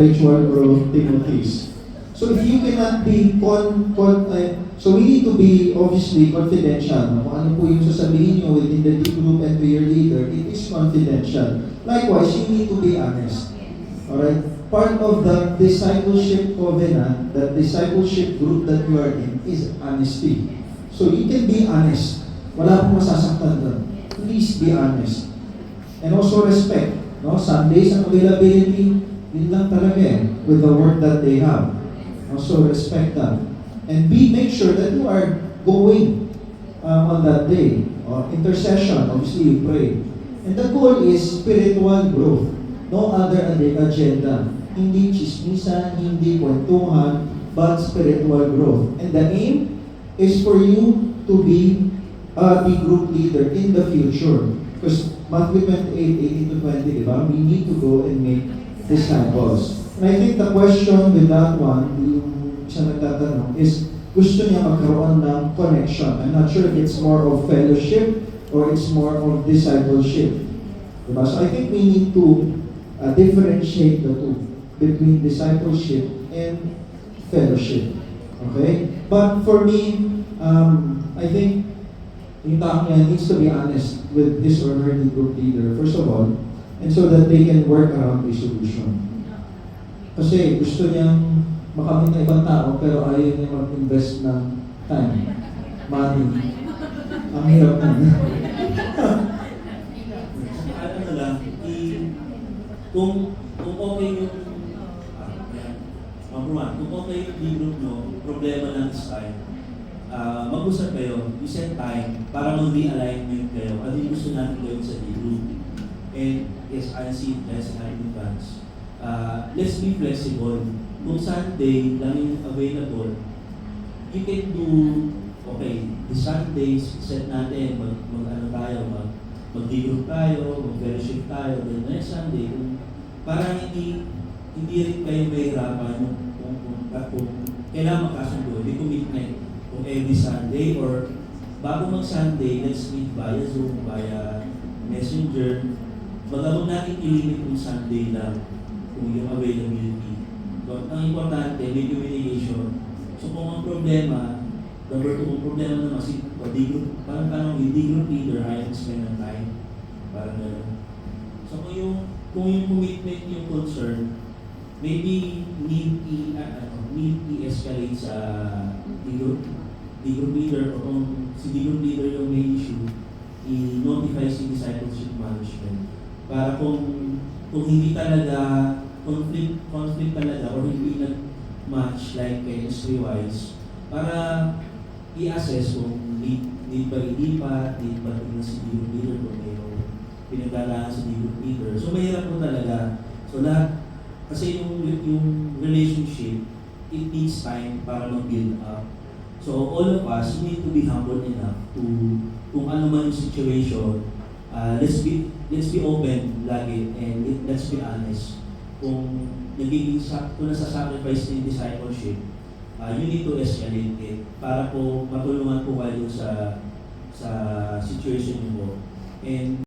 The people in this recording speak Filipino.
spiritual growth, Timothy's. So if you cannot be so we need to be obviously confidential. No? Kung ano po yung sasabihin nyo within the D group and to your leader, it is confidential. Likewise, you need to be honest. Alright? Part of the discipleship covenant, the discipleship group that you are in, is honesty. So you can be honest. Wala pong masasaktan doon. Please be honest. And also respect. No? Sundays ang availability, yun lang talaga with the work that they have. Also respect that. And make sure that you are going on that day. Intercession, obviously you pray. And the goal is spiritual growth. No other agenda. Hindi chismisan, hindi kwentuhan, but spiritual growth. And the aim is for you to be the group leader in the future. Because Matthew 28:18-20, diba? We need to go and make disciples. And I think the question with that one, yung siya nagtatanong, is gusto niya magkaroon ng connection. I'm not sure if it's more of fellowship or it's more of discipleship. Diba? So I think we need to differentiate the two between discipleship and fellowship. Okay? But for me, I think yung taong yan needs to be honest with his or her group leader, first of all, and so that they can work around the solution. Kasi gusto niyang makamit na ibang tao, pero ayaw niya mag-invest ng time, money. Ang hirap na. Ano na lang, kung okay yung kung okay yung D-group nyo, problema lang is time. Mag-usap kayo, you set time para mag-re-alignment kayo. Ano yung gusto natin gawin sa D-group? And yes, I see it as an advance. Let's be flexible. Kung Sunday lang yung available, you can do, okay, the Sundays, set natin, mag-D-group tayo, mag-fellowship tayo, then next Sunday, para hindi rin kayo mahirapan kung kailangan makasundo, may commitment kung every Sunday or bago mag-Sunday, let's meet via Zoom, via Messenger. Huwag natin ilimit kung Sunday lang kung yung availability. So, ang importante, may communication. So kung ang problema, number 2, kung problema naman si D-group, parang yung D-group leader ayaw spend ng time. Parang gano'n. So kung yung commitment yung concern, maybe need i-escalate sa D-group leader o kung si D-group leader yung may issue, i-notify si discipleship management para kung hindi talaga conflict talaga or hindi nag-match like chemistry-wise para i-assess kung need ba ilipat, need ba tingnan si D-group leader kung may pinagdadaan sa D-group leader. So mahirap po talaga. So kasi yung relationship, it needs time para mag-build up. So all of us need to be humble enough to, kung ano man yung situation, let's be open lagi and let's be honest. Kung nasa-sacrifice ng discipleship, you need to escalate it para po matulungan po kayo sa situation niyo po. And